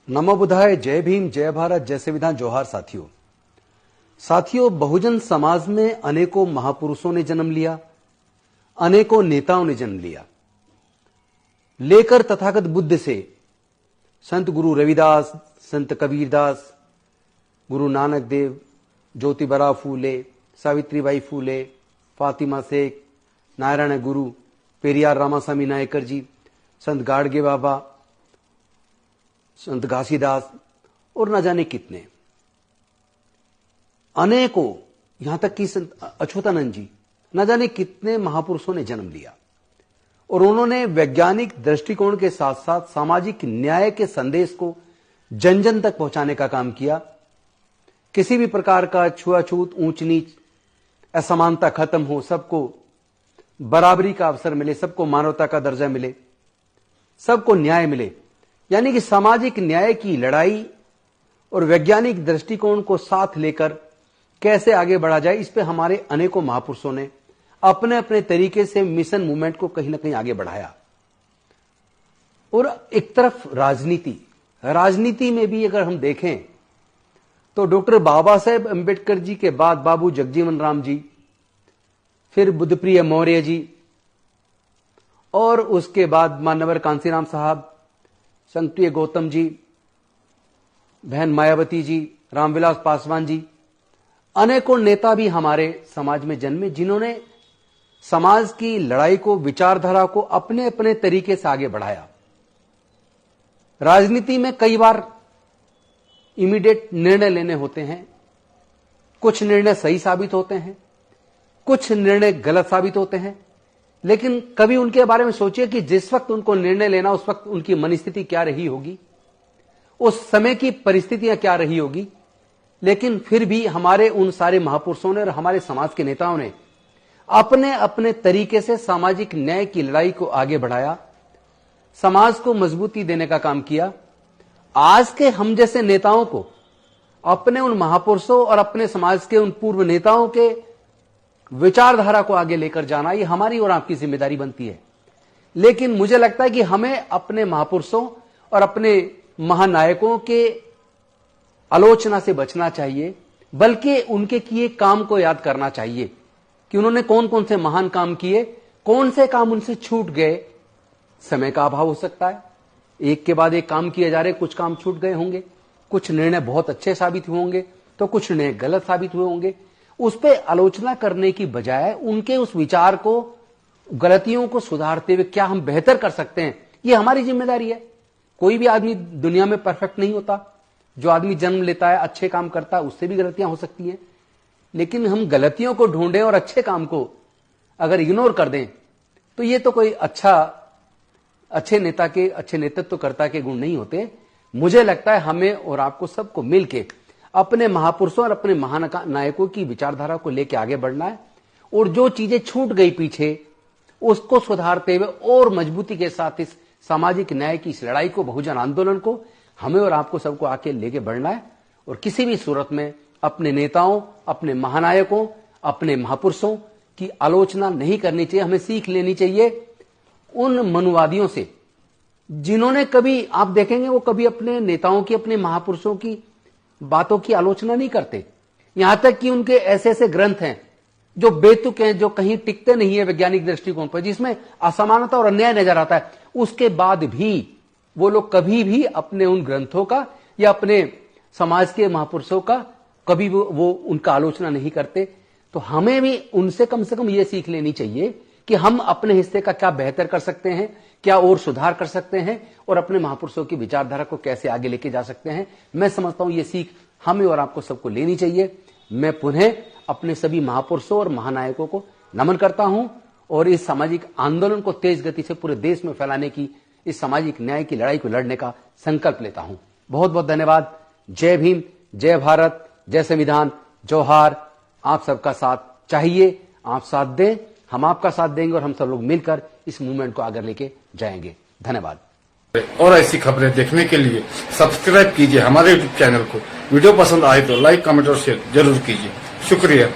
नमो बुद्धाय, जय भीम, जय भारत, जय संविधान, जोहार साथियों। बहुजन समाज में अनेकों महापुरुषों ने जन्म लिया, अनेकों नेताओं ने जन्म लिया। लेकर तथागत बुद्ध से संत गुरु रविदास, संत कबीरदास, गुरु नानक देव, ज्योतिबा फूले, सावित्रीबाई फूले, फातिमा शेख, नारायण गुरु, पेरियार रामास्वामी नायकर जी, संत गाडगे बाबा, संत घासीदास और न जाने कितने, अनेकों, यहां तक कि संत अच्युतानंद जी, न जाने कितने महापुरुषों ने जन्म लिया और उन्होंने वैज्ञानिक दृष्टिकोण के साथ साथ सामाजिक न्याय के संदेश को जन जन तक पहुंचाने का काम किया। किसी भी प्रकार का छुआछूत, ऊंच नीच, असमानता खत्म हो, सबको बराबरी का अवसर मिले, सबको मानवता का दर्जा मिले, सबको न्याय मिले, यानी कि सामाजिक न्याय की लड़ाई और वैज्ञानिक दृष्टिकोण को साथ लेकर कैसे आगे बढ़ा जाए, इस पे हमारे अनेकों महापुरुषों ने अपने अपने तरीके से मिशन मूवमेंट को कहीं ना कहीं आगे बढ़ाया। और एक तरफ राजनीति में भी अगर हम देखें तो डॉक्टर बाबा साहेब अंबेडकर जी के बाद बाबू जगजीवन राम जी, फिर बुद्धप्रिय मौर्य जी, और उसके बाद मान्यवर कांसीराम साहब, संतप्रिय गौतम जी, बहन मायावती जी, रामविलास पासवान जी, अनेकों नेता भी हमारे समाज में जन्मे, जिन्होंने समाज की लड़ाई को, विचारधारा को अपने अपने तरीके से आगे बढ़ाया। राजनीति में कई बार इमीडिएट निर्णय लेने होते हैं, कुछ निर्णय सही साबित होते हैं, कुछ निर्णय गलत साबित होते हैं, लेकिन कभी उनके बारे में सोचिए कि जिस वक्त उनको निर्णय लेना, उस वक्त उनकी मनस्थिति क्या रही होगी, उस समय की परिस्थितियां क्या रही होगी। लेकिन फिर भी हमारे उन सारे महापुरुषों ने और हमारे समाज के नेताओं ने अपने अपने तरीके से सामाजिक न्याय की लड़ाई को आगे बढ़ाया, समाज को मजबूती देने का काम किया। आज के हम जैसे नेताओं को अपने उन महापुरुषों और अपने समाज के उन पूर्व नेताओं के विचारधारा को आगे लेकर जाना, ये हमारी और आपकी जिम्मेदारी बनती है। लेकिन मुझे लगता है कि हमें अपने महापुरुषों और अपने महानायकों के आलोचना से बचना चाहिए, बल्कि उनके किए काम को याद करना चाहिए कि उन्होंने कौन कौन से महान काम किए, कौन से काम उनसे छूट गए। समय का अभाव हो सकता है, एक के बाद एक काम किए जा रहे, कुछ काम छूट गए होंगे, कुछ निर्णय बहुत अच्छे साबित हुए होंगे, तो कुछ निर्णय गलत साबित हुए होंगे। उस पर आलोचना करने की बजाय उनके उस विचार को, गलतियों को सुधारते हुए क्या हम बेहतर कर सकते हैं, ये हमारी जिम्मेदारी है। कोई भी आदमी दुनिया में परफेक्ट नहीं होता। जो आदमी जन्म लेता है, अच्छे काम करता है, उससे भी गलतियां हो सकती हैं, लेकिन हम गलतियों को ढूंढें और अच्छे काम को अगर इग्नोर कर दें तो ये तो कोई अच्छे नेता के, अच्छे नेतृत्वकर्ता के गुण नहीं होते। मुझे लगता है हमें और आपको सबको मिलके अपने महापुरुषों और अपने महानायकों की विचारधारा को लेकर आगे बढ़ना है, और जो चीजें छूट गई पीछे उसको सुधारते हुए और मजबूती के साथ इस सामाजिक न्याय की इस लड़ाई को, बहुजन आंदोलन को हमें और आपको सबको आके लेके बढ़ना है। और किसी भी सूरत में अपने नेताओं, अपने महानायकों, अपने महापुरुषों की आलोचना नहीं करनी चाहिए। हमें सीख लेनी चाहिए उन मनुवादियों से जिन्होंने कभी, आप देखेंगे वो कभी अपने नेताओं की, अपने महापुरुषों की बातों की आलोचना नहीं करते। यहां तक कि उनके ऐसे ऐसे ग्रंथ हैं जो बेतुक हैं, जो कहीं टिकते नहीं है वैज्ञानिक दृष्टिकोण पर, जिसमें असमानता और अन्याय नजर आता है। उसके बाद भी वो लोग कभी भी अपने उन ग्रंथों का या अपने समाज के महापुरुषों का कभी वो उनका आलोचना नहीं करते। तो हमें भी उनसे कम से कम ये सीख लेनी चाहिए कि हम अपने हिस्से का क्या बेहतर कर सकते हैं, क्या और सुधार कर सकते हैं, और अपने महापुरुषों की विचारधारा को कैसे आगे लेके जा सकते हैं। मैं समझता हूं ये सीख हमें और आपको सबको लेनी चाहिए। मैं पुनः अपने सभी महापुरुषों और महानायकों को नमन करता हूं और इस सामाजिक आंदोलन को तेज गति से पूरे देश में फैलाने की, इस सामाजिक न्याय की लड़ाई को लड़ने का संकल्प लेता हूं। बहुत बहुत धन्यवाद। जय भीम, जय भारत, जय संविधान, जोहार। आप सबका साथ चाहिए, आप साथ दें, हम आपका साथ देंगे और हम सब लोग मिलकर इस मूवमेंट को आगे लेके जाएंगे। धन्यवाद। और ऐसी खबरें देखने के लिए सब्सक्राइब कीजिए हमारे यूट्यूब चैनल को। वीडियो पसंद आए तो लाइक, कमेंट और शेयर जरूर कीजिए। शुक्रिया।